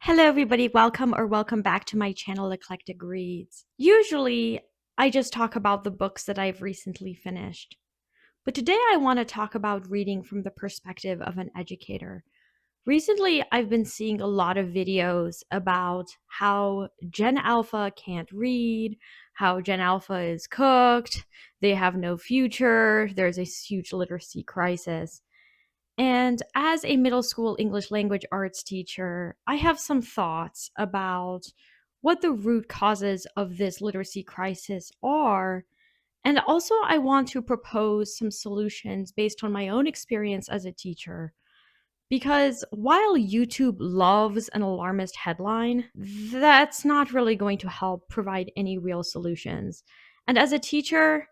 Hello, everybody. Welcome back to my channel, Eclectic Reads. Usually, I just talk about the books that I've recently finished. But today, I want to talk about reading from the perspective of an educator. Recently, I've been seeing a lot of videos about how Gen Alpha can't read, how Gen Alpha is cooked, they have no future, there's a huge literacy crisis. And as a middle school English language arts teacher, I have some thoughts about what the root causes of this literacy crisis are. And also, I want to propose some solutions based on my own experience as a teacher. Because while YouTube loves an alarmist headline, that's not really going to help provide any real solutions. And as a teacher,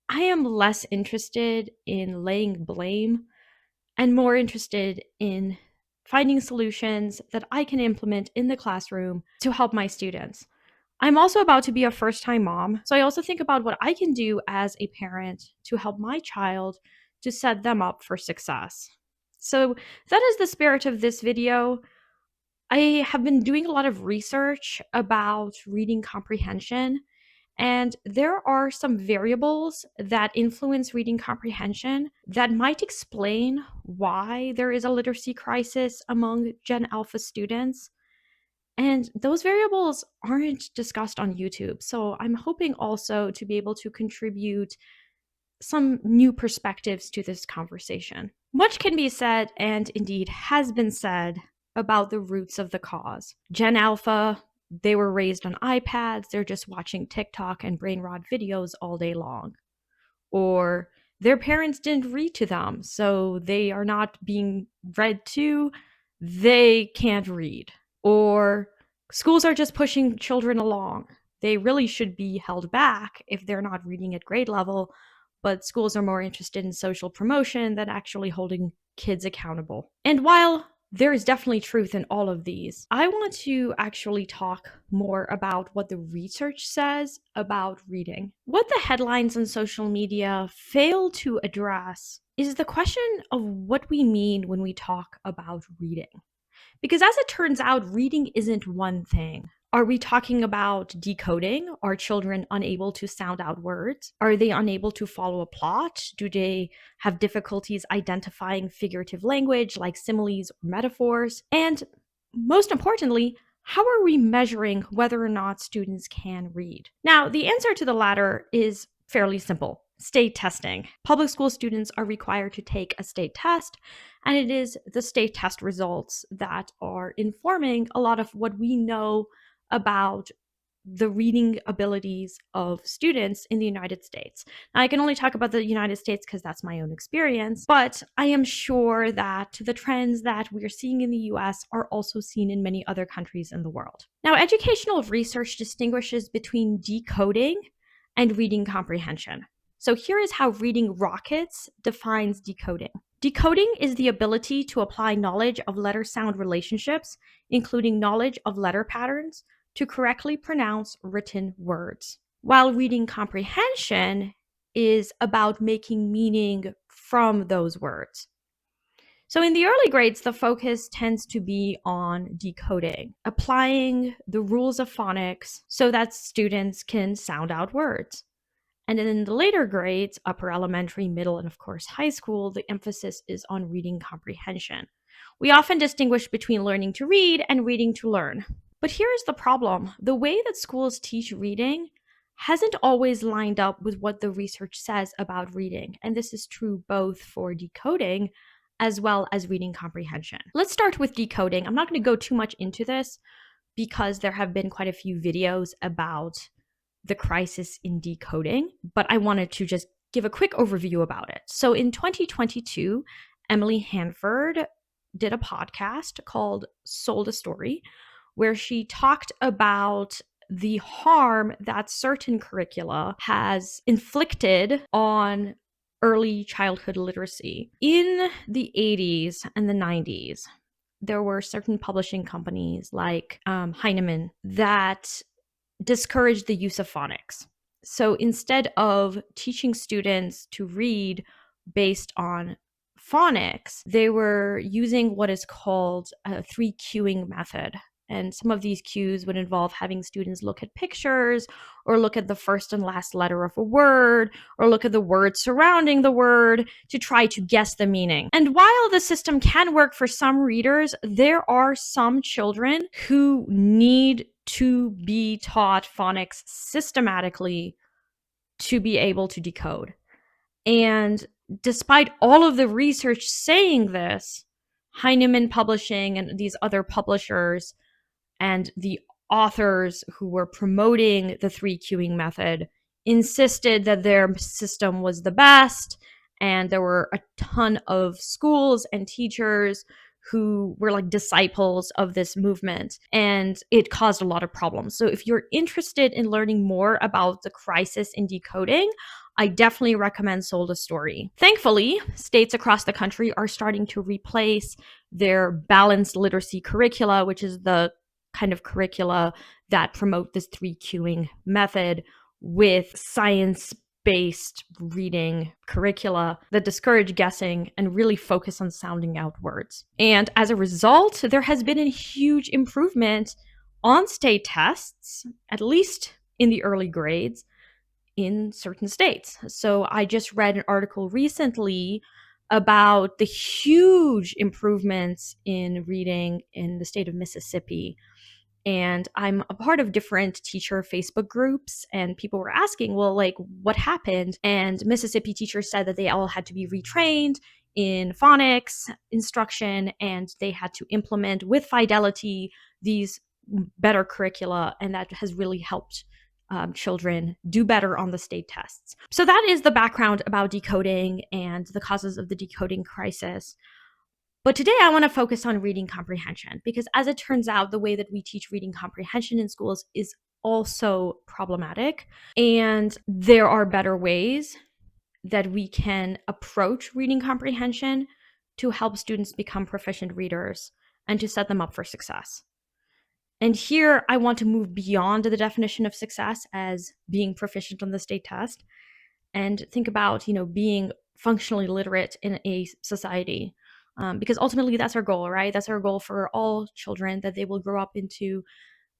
I am less interested in laying blame and more interested in finding solutions that I can implement in the classroom to help my students. I'm also about to be a first time mom, so I also think about what I can do as a parent to help my child to set them up for success. So that is the spirit of this video. I have been doing a lot of research about reading comprehension, and there are some variables that influence reading comprehension that might explain why there is a literacy crisis among Gen Alpha students. And those variables aren't discussed on YouTube. So I'm hoping also to be able to contribute some new perspectives to this conversation. Much can be said, and indeed has been said, about the roots of the cause. Gen Alpha, they were raised on iPads, they're just watching TikTok and brain rot videos all day long. Or their parents didn't read to them, so they are not being read to, they can't read. Or schools are just pushing children along. They really should be held back if they're not reading at grade level, but schools are more interested in social promotion than actually holding kids accountable. And while there is definitely truth in all of these, I want to actually talk more about what the research says about reading. What the headlines on social media fail to address is the question of what we mean when we talk about reading. Because as it turns out, reading isn't one thing. Are we talking about decoding? Are children unable to sound out words? Are they unable to follow a plot? Do they have difficulties identifying figurative language like similes or metaphors? And most importantly, how are we measuring whether or not students can read? Now, the answer to the latter is fairly simple. State testing. Public school students are required to take a state test, and it is the state test results that are informing a lot of what we know about the reading abilities of students in the United States. Now, I can only talk about the United States because that's my own experience, but I am sure that the trends that we're seeing in the US are also seen in many other countries in the world. Now, educational research distinguishes between decoding and reading comprehension. So here is how Reading Rockets defines decoding. Decoding is the ability to apply knowledge of letter-sound relationships, including knowledge of letter patterns, to correctly pronounce written words. While reading comprehension is about making meaning from those words. So in the early grades, the focus tends to be on decoding, applying the rules of phonics so that students can sound out words. And then in the later grades, upper elementary, middle, and of course high school, the emphasis is on reading comprehension. We often distinguish between learning to read and reading to learn. But here's the problem. The way that schools teach reading hasn't always lined up with what the research says about reading. And this is true both for decoding as well as reading comprehension. Let's start with decoding. I'm not going to go too much into this because there have been quite a few videos about the crisis in decoding, but I wanted to just give a quick overview about it. So in 2022, Emily Hanford did a podcast called Sold a Story, where she talked about the harm that certain curricula has inflicted on early childhood literacy. In the 80s and the 90s, there were certain publishing companies like Heinemann that discouraged the use of phonics. So instead of teaching students to read based on phonics, they were using what is called a 3 cueing method. And some of these cues would involve having students look at pictures, or look at the first and last letter of a word, or look at the words surrounding the word to try to guess the meaning. And while the system can work for some readers, there are some children who need to be taught phonics systematically to be able to decode. And despite all of the research saying this, Heinemann Publishing and these other publishers and the authors who were promoting the 3 cueing method insisted that their system was the best. And there were a ton of schools and teachers who were like disciples of this movement, and it caused a lot of problems. So if you're interested in learning more about the crisis in decoding, I definitely recommend Sold a Story. Thankfully, states across the country are starting to replace their balanced literacy curricula, which is the kind of curricula that promote this 3 cueing method, with science-based reading curricula that discourage guessing and really focus on sounding out words. And as a result, there has been a huge improvement on state tests, at least in the early grades, in certain states. So I just read an article recently about the huge improvements in reading in the state of Mississippi. And I'm a part of different teacher Facebook groups, and people were asking, well, like, what happened? And Mississippi teachers said that they all had to be retrained in phonics instruction, and they had to implement with fidelity these better curricula, and that has really helped children do better on the state tests. So that is the background about decoding and the causes of the decoding crisis. But today I want to focus on reading comprehension, because as it turns out, the way that we teach reading comprehension in schools is also problematic. And there are better ways that we can approach reading comprehension to help students become proficient readers and to set them up for success. And here I want to move beyond the definition of success as being proficient on the state test and think about, being functionally literate in a society. Because ultimately that's our goal, right? That's our goal for all children, that they will grow up into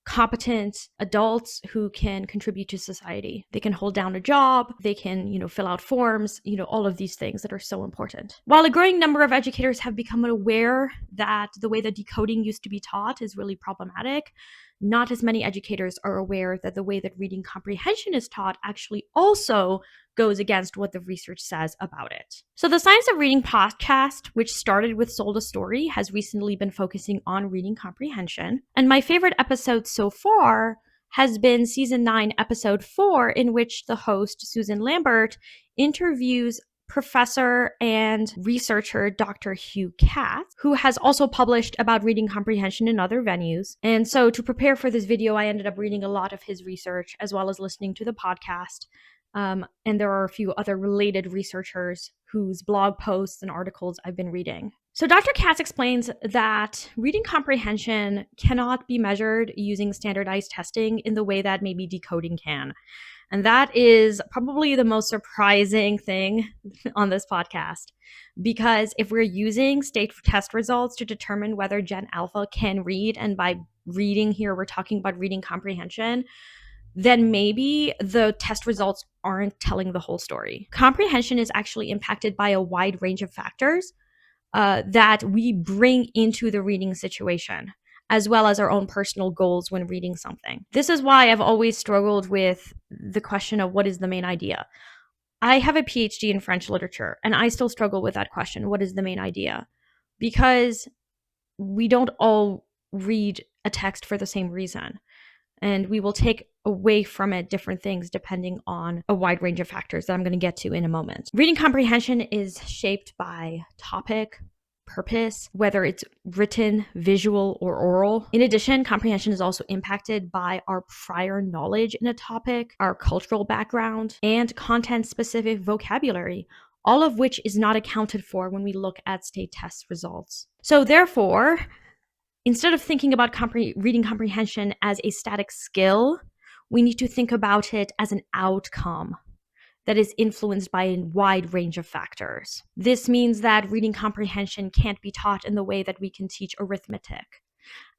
competent adults who can contribute to society. They can hold down a job, they can, fill out forms, all of these things that are so important. While a growing number of educators have become aware that the way that decoding used to be taught is really problematic, not as many educators are aware that the way that reading comprehension is taught actually also goes against what the research says about it. So the Science of Reading podcast, which started with Sold a Story, has recently been focusing on reading comprehension. And my favorite episode so far has been season 9, episode 4, in which the host, Susan Lambert, interviews professor and researcher Dr. Hugh Katz, who has also published about reading comprehension in other venues. And so to prepare for this video, I ended up reading a lot of his research as well as listening to the podcast. And there are a few other related researchers whose blog posts and articles I've been reading. So Dr. Katz explains that reading comprehension cannot be measured using standardized testing in the way that maybe decoding can. And that is probably the most surprising thing on this podcast, because if we're using state test results to determine whether Gen Alpha can read, and by reading here, we're talking about reading comprehension, then maybe the test results aren't telling the whole story. Comprehension is actually impacted by a wide range of factors that we bring into the reading situation, as well as our own personal goals when reading something. This is why I've always struggled with the question of what is the main idea. I have a PhD in French literature, and I still struggle with that question. What is the main idea? Because we don't all read a text for the same reason, and we will take away from it different things depending on a wide range of factors that I'm going to get to in a moment. Reading comprehension is shaped by topic, purpose, whether it's written, visual, or oral. In addition, comprehension is also impacted by our prior knowledge in a topic, our cultural background, and content-specific vocabulary, all of which is not accounted for when we look at state test results. So therefore, instead of thinking about reading comprehension as a static skill, we need to think about it as an outcome that is influenced by a wide range of factors. This means that reading comprehension can't be taught in the way that we can teach arithmetic.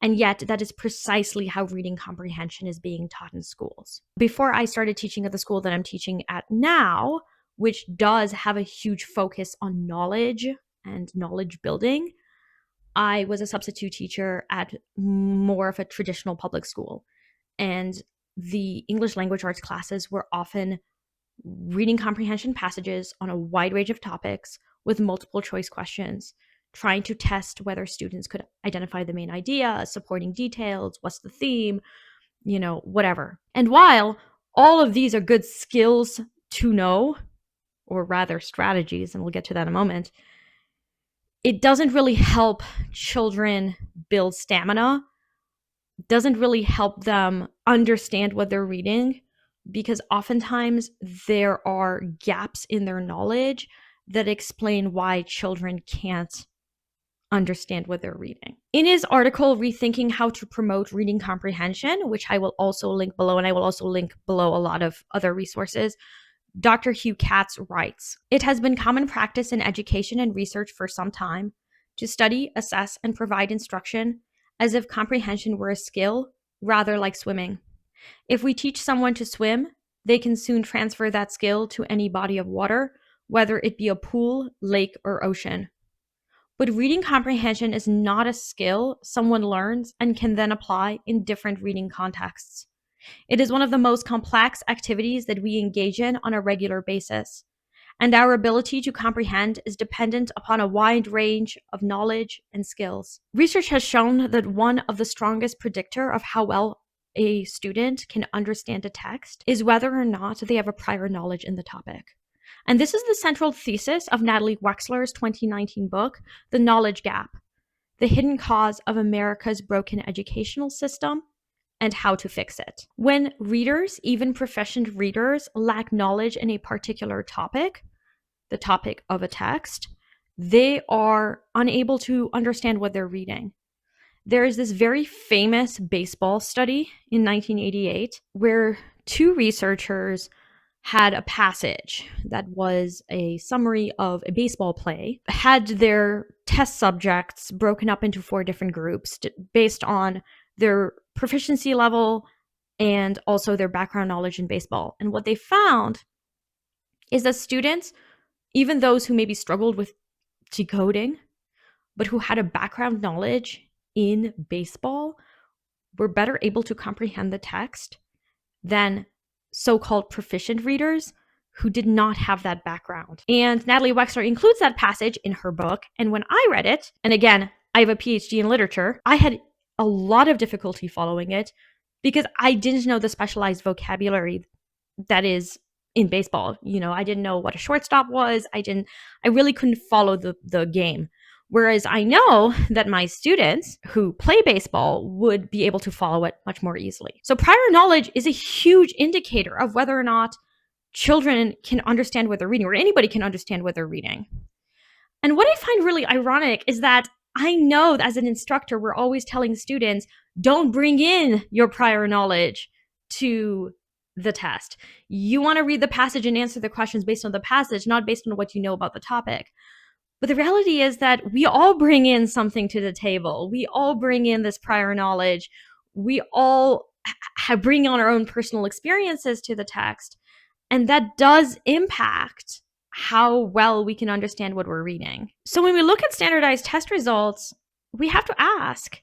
And yet, that is precisely how reading comprehension is being taught in schools. Before I started teaching at the school that I'm teaching at now, which does have a huge focus on knowledge and knowledge building, I was a substitute teacher at more of a traditional public school. And the English language arts classes were often reading comprehension passages on a wide range of topics with multiple choice questions, trying to test whether students could identify the main idea, supporting details, what's the theme, whatever. And while all of these are good skills to know, or rather strategies, and we'll get to that in a moment, it doesn't really help children build stamina, doesn't really help them understand what they're reading, because oftentimes there are gaps in their knowledge that explain why children can't understand what they're reading. In his article, Rethinking How to Promote Reading Comprehension, which I will also link below, and I will also link below a lot of other resources, Dr. Hugh Katz writes, "It has been common practice in education and research for some time to study, assess, and provide instruction as if comprehension were a skill, rather like swimming. If we teach someone to swim, they can soon transfer that skill to any body of water, whether it be a pool, lake, or ocean. But reading comprehension is not a skill someone learns and can then apply in different reading contexts. It is one of the most complex activities that we engage in on a regular basis, and our ability to comprehend is dependent upon a wide range of knowledge and skills. Research has shown that one of the strongest predictor of how well a student can understand a text is whether or not they have a prior knowledge in the topic. And this is the central thesis of Natalie Wexler's 2019 book, The Knowledge Gap: The Hidden Cause of America's Broken Educational System and How to Fix It. When readers, even proficient readers, lack knowledge in a particular topic, the topic of a text, they are unable to understand what they're reading. There is this very famous baseball study in 1988 where two researchers had a passage that was a summary of a baseball play, had their test subjects broken up into 4 different groups based on their proficiency level and also their background knowledge in baseball. And what they found is that students, even those who maybe struggled with decoding, but who had a background knowledge in baseball, were better able to comprehend the text than so-called proficient readers who did not have that background. And Natalie Wexler includes that passage in her book. And when I read it, and again, I have a PhD in literature, I had a lot of difficulty following it because I didn't know the specialized vocabulary that is in baseball. I didn't know what a shortstop was. I really couldn't follow the game. Whereas I know that my students who play baseball would be able to follow it much more easily. So prior knowledge is a huge indicator of whether or not children can understand what they're reading, or anybody can understand what they're reading. And what I find really ironic is that I know that as an instructor, we're always telling students, don't bring in your prior knowledge to the test. You want to read the passage and answer the questions based on the passage, not based on what you know about the topic. But the reality is that we all bring in something to the table. We all bring in this prior knowledge. We all bring on our own personal experiences to the text. And that does impact how well we can understand what we're reading. So when we look at standardized test results, we have to ask,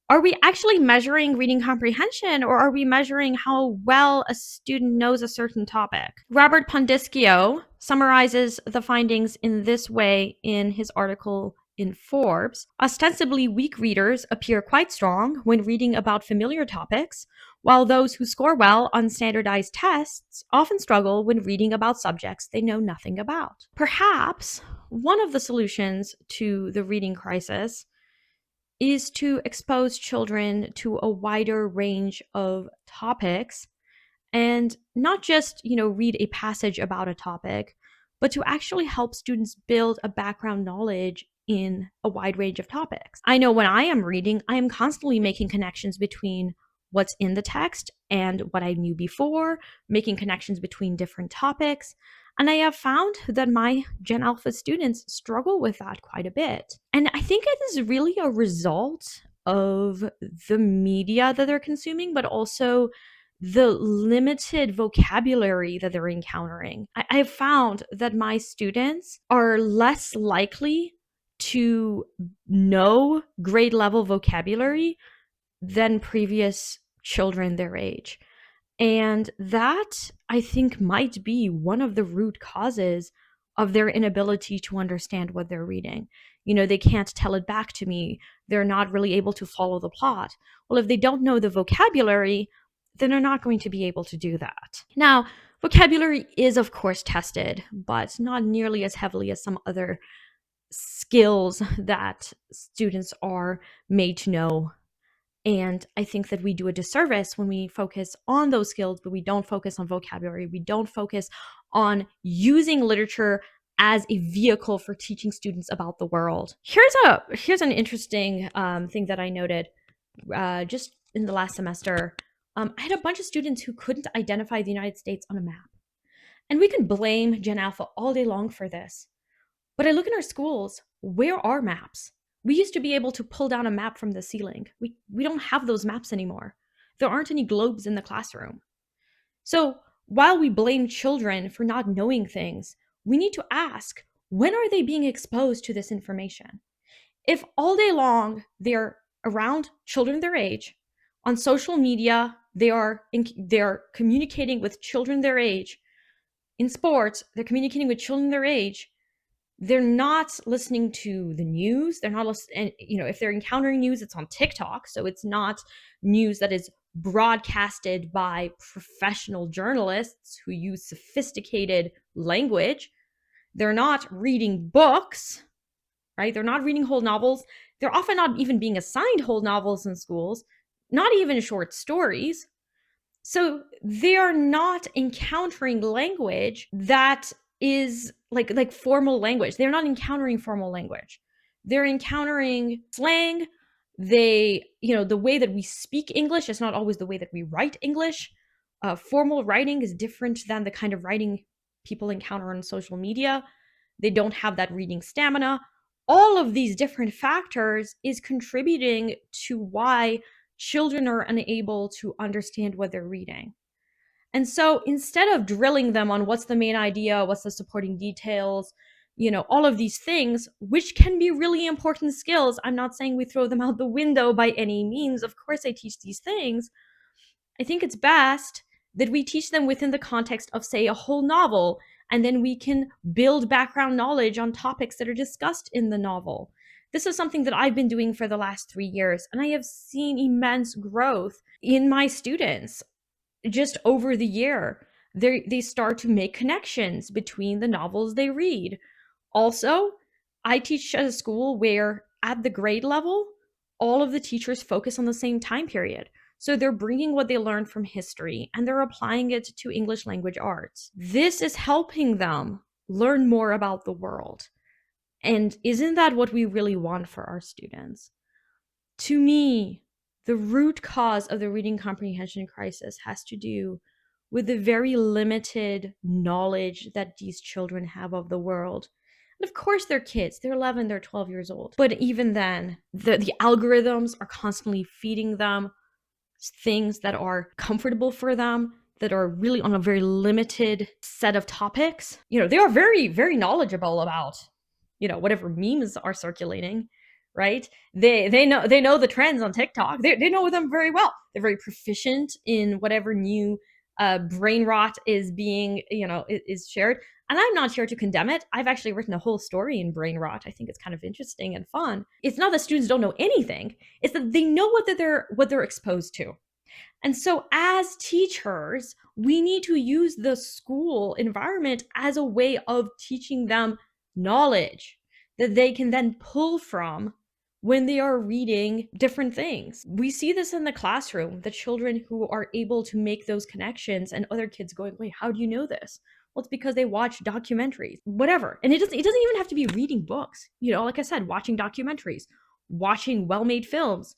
are we actually measuring reading comprehension, or are we measuring how well a student knows a certain topic? Robert Pondischio summarizes the findings in this way in his article in Forbes. Ostensibly weak readers appear quite strong when reading about familiar topics, while those who score well on standardized tests often struggle when reading about subjects they know nothing about. Perhaps one of the solutions to the reading crisis is to expose children to a wider range of topics, and not just, read a passage about a topic, but to actually help students build a background knowledge in a wide range of topics. I know when I am reading, I am constantly making connections between what's in the text and what I knew before, making connections between different topics. And I have found that my Gen Alpha students struggle with that quite a bit. And I think it is really a result of the media that they're consuming, but also the limited vocabulary that they're encountering. I've found that my students are less likely to know grade level vocabulary than previous children their age. And that, I think, might be one of the root causes of their inability to understand what they're reading. They can't tell it back to me. They're not really able to follow the plot. Well, if they don't know the vocabulary, then they're not going to be able to do that. Now, vocabulary is, of course, tested, but not nearly as heavily as some other skills that students are made to know. And I think that we do a disservice when we focus on those skills, but we don't focus on vocabulary. We don't focus on using literature as a vehicle for teaching students about the world. Here's an interesting thing that I noted just in the last semester. I had a bunch of students who couldn't identify the United States on a map. And we can blame Gen Alpha all day long for this. But I look in our schools, where are maps? We used to be able to pull down a map from the ceiling. We don't have those maps anymore. There aren't any globes in the classroom. So while we blame children for not knowing things, we need to ask, when are they being exposed to this information? If all day long they're around children their age, on social media, they're communicating with children their age, in sports, they're communicating with children their age, they're not listening to the news. They're not listening, if they're encountering news, it's on TikTok. So it's not news that is broadcasted by professional journalists who use sophisticated language. They're not reading books, right? They're not reading whole novels. They're often not even being assigned whole novels in schools, not even short stories. So they are not encountering language that is like formal language. They're not encountering formal language. They're encountering slang. The way that we speak English is not always the way that we write English. Formal writing is different than the kind of writing people encounter on social media. They don't have that reading stamina. All of these different factors is contributing to why children are unable to understand what they're reading. And so instead of drilling them on what's the main idea, what's the supporting details, all of these things, which can be really important skills, I'm not saying we throw them out the window by any means. Of course, I teach these things. I think it's best that we teach them within the context of, say, a whole novel, and then we can build background knowledge on topics that are discussed in the novel. This is something that I've been doing for the last 3 years, and I have seen immense growth in my students just over the year. They start to make connections between the novels they read. Also, I teach at a school where at the grade level, all of the teachers focus on the same time period. So they're bringing what they learned from history and they're applying it to English language arts. This is helping them learn more about the world. And isn't that what we really want for our students? To me, the root cause of the reading comprehension crisis has to do with the very limited knowledge that these children have of the world. And of course, they're kids. They're 11, they're 12 years old. But even then, the algorithms are constantly feeding them things that are comfortable for them, that are really on a very limited set of topics. They are very, very knowledgeable about, whatever memes are circulating, right? They know the trends on TikTok. They know them very well. They're very proficient in whatever new brain rot is being, is shared. And I'm not here to condemn it. I've actually written a whole story in brain rot. I think it's kind of interesting and fun. It's not that students don't know anything. It's that they know what they're exposed to. And so as teachers, we need to use the school environment as a way of teaching them knowledge that they can then pull from when they are reading different things. We see this in the classroom, the children who are able to make those connections and other kids going, wait, how do you know this? Well, it's because they watch documentaries, whatever. And it doesn't even have to be reading books. Like I said, watching documentaries, watching well-made films,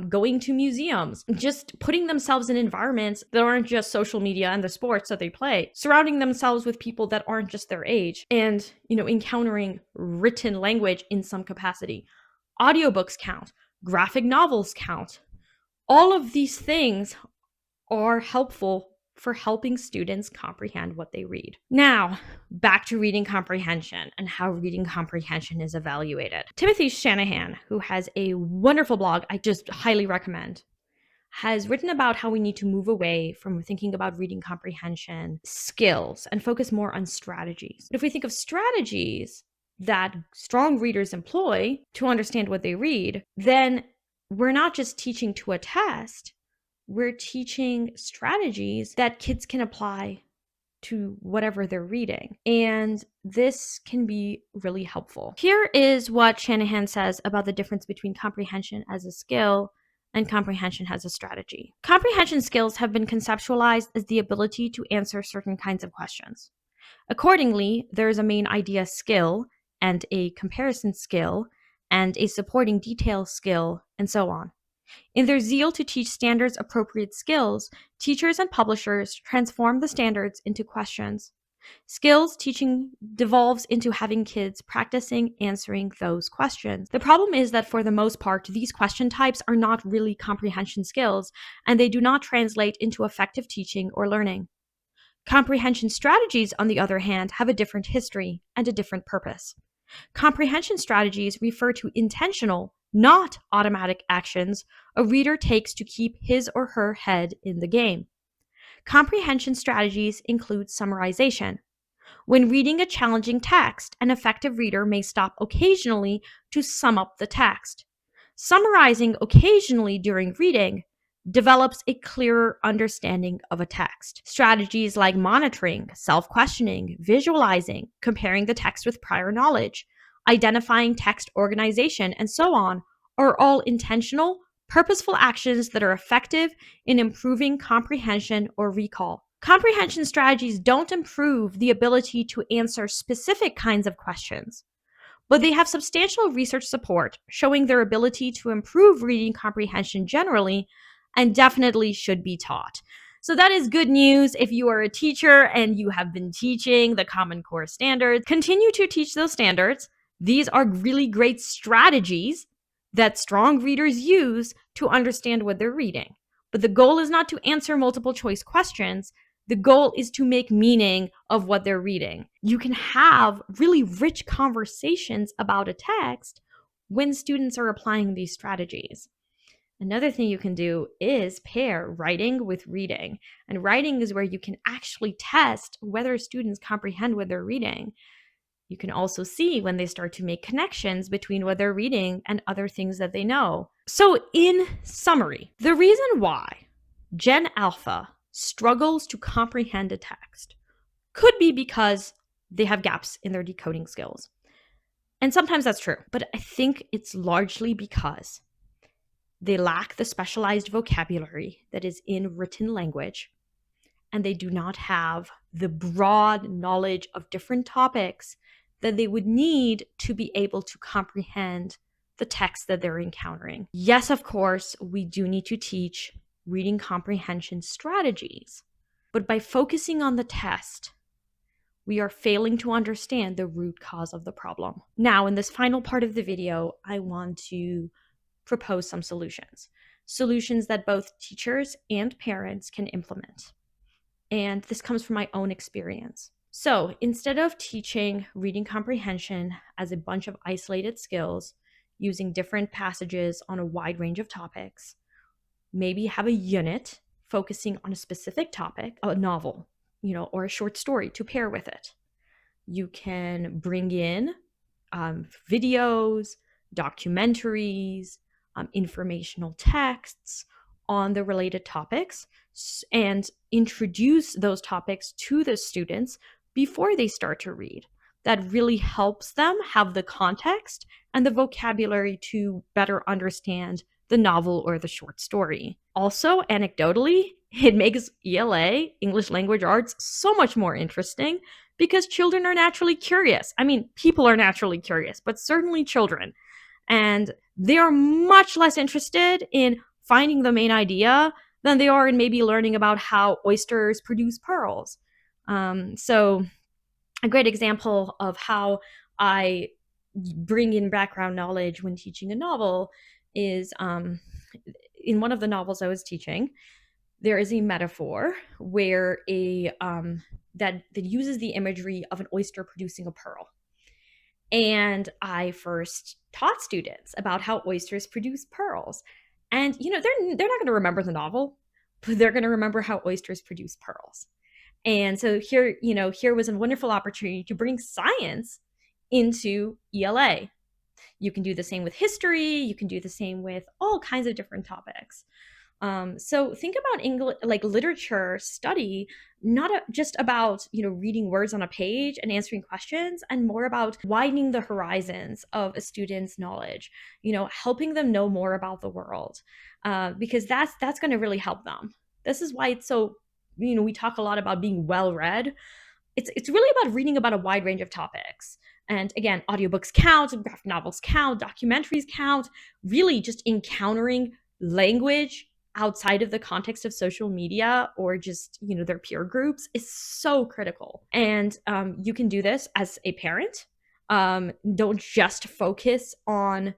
going to museums, just putting themselves in environments that aren't just social media and the sports that they play, surrounding themselves with people that aren't just their age, and, encountering written language in some capacity. Audiobooks count. graphic novels count. All of these things are helpful for helping students comprehend what they read. Now, back to reading comprehension and how reading comprehension is evaluated. Timothy Shanahan, who has a wonderful blog I just highly recommend, has written about how we need to move away from thinking about reading comprehension skills and focus more on strategies. But if we think of strategies that strong readers employ to understand what they read, then we're not just teaching to a test, we're teaching strategies that kids can apply to whatever they're reading. And this can be really helpful. Here is what Shanahan says about the difference between comprehension as a skill and comprehension as a strategy. Comprehension skills have been conceptualized as the ability to answer certain kinds of questions. Accordingly, there is a main idea skill and a comparison skill and a supporting detail skill, and so on. In their zeal to teach standards appropriate skills, teachers and publishers transform the standards into questions. Skills teaching devolves into having kids practicing answering those questions. The problem is that for the most part, these question types are not really comprehension skills, and they do not translate into effective teaching or learning. Comprehension strategies, on the other hand, have a different history and a different purpose. Comprehension strategies refer to intentional, not automatic actions a reader takes to keep his or her head in the game. Comprehension strategies include summarization. When reading a challenging text, an effective reader may stop occasionally to sum up the text. Summarizing occasionally during reading develops a clearer understanding of a text. Strategies like monitoring, self-questioning, visualizing, comparing the text with prior knowledge, identifying text organization, and so on are all intentional, purposeful actions that are effective in improving comprehension or recall. Comprehension strategies don't improve the ability to answer specific kinds of questions, but they have substantial research support showing their ability to improve reading comprehension generally and definitely should be taught. So that is good news if you are a teacher and you have been teaching the Common Core standards. Continue to teach those standards. These are really great strategies that strong readers use to understand what they're reading. But the goal is not to answer multiple choice questions. The goal is to make meaning of what they're reading. You can have really rich conversations about a text when students are applying these strategies. Another thing you can do is pair writing with reading. And writing is where you can actually test whether students comprehend what they're reading. You can also see when they start to make connections between what they're reading and other things that they know. So in summary, the reason why Gen Alpha struggles to comprehend a text could be because they have gaps in their decoding skills. And sometimes that's true, but I think it's largely because they lack the specialized vocabulary that is in written language, and they do not have the broad knowledge of different topics that they would need to be able to comprehend the text that they're encountering. Yes, of course, we do need to teach reading comprehension strategies, but by focusing on the test, we are failing to understand the root cause of the problem. Now, in this final part of the video, I want to propose some solutions that both teachers and parents can implement. And this comes from my own experience. So instead of teaching reading comprehension as a bunch of isolated skills using different passages on a wide range of topics, maybe have a unit focusing on a specific topic, a novel, or a short story to pair with it. You can bring in videos, documentaries, informational texts on the related topics and introduce those topics to the students before they start to read. That really helps them have the context and the vocabulary to better understand the novel or the short story. Also, anecdotally, it makes ELA, English Language Arts, so much more interesting because children are naturally curious. I mean, people are naturally curious, but certainly children. And they are much less interested in finding the main idea than they are in maybe learning about how oysters produce pearls. So a great example of how I bring in background knowledge when teaching a novel is in one of the novels I was teaching, there is a metaphor where that uses the imagery of an oyster producing a pearl. And I first taught students about how oysters produce pearls. And they're not going to remember the novel, but they're going to remember how oysters produce pearls. And so here was a wonderful opportunity to bring science into ELA. You can do the same with history, you can do the same with all kinds of different topics. So think about English, like literature study, not just about reading words on a page and answering questions, and more about widening the horizons of a student's knowledge. Helping them know more about the world, because that's going to really help them. This is why it's so. We talk a lot about being well read. It's really about reading about a wide range of topics. And again, audiobooks count, graphic novels count, documentaries count. Really, just encountering language outside of the context of social media or just their peer groups is so critical. And you can do this as a parent. Don't just focus on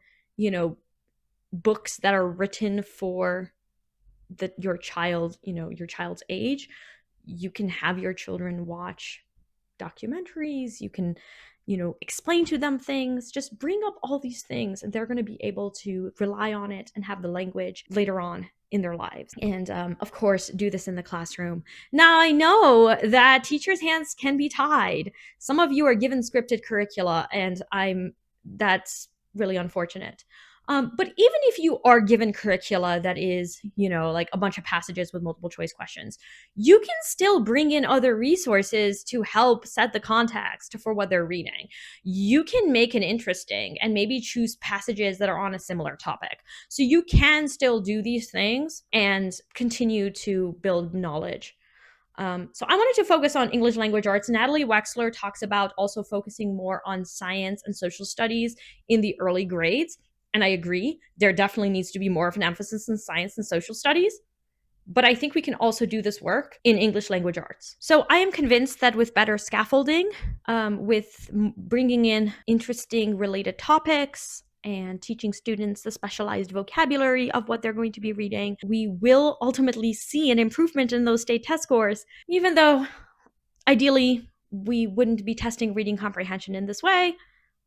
books that are written for your child's age. You can have your children watch documentaries. You can explain to them things. Just bring up all these things, and they're going to be able to rely on it and have the language later on in their lives. And of course, do this in the classroom. Now, I know that teachers' hands can be tied. Some of you are given scripted curricula, and that's really unfortunate. But even if you are given curricula that is, like a bunch of passages with multiple choice questions, you can still bring in other resources to help set the context for what they're reading. You can make it interesting and maybe choose passages that are on a similar topic. So you can still do these things and continue to build knowledge. So I wanted to focus on English language arts. Natalie Wexler talks about also focusing more on science and social studies in the early grades. And I agree, there definitely needs to be more of an emphasis in science and social studies. But I think we can also do this work in English language arts. So I am convinced that with better scaffolding, with bringing in interesting related topics and teaching students the specialized vocabulary of what they're going to be reading, we will ultimately see an improvement in those state test scores, even though ideally we wouldn't be testing reading comprehension in this way.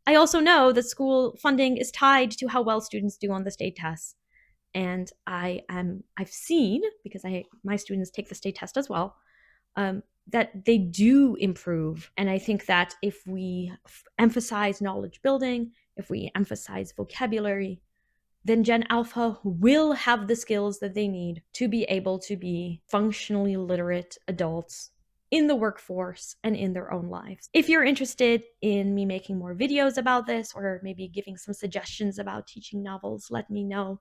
I also know that school funding is tied to how well students do on the state tests. And I've seen, because my students take the state test as well, that they do improve. And I think that if we emphasize knowledge building, if we emphasize vocabulary, then Gen Alpha will have the skills that they need to be able to be functionally literate adults in the workforce and in their own lives. If you're interested in me making more videos about this, or maybe giving some suggestions about teaching novels, let me know.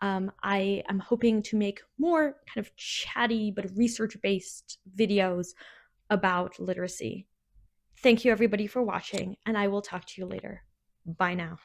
I am hoping to make more kind of chatty but research-based videos about literacy. Thank you everybody for watching, and I will talk to you later. Bye now.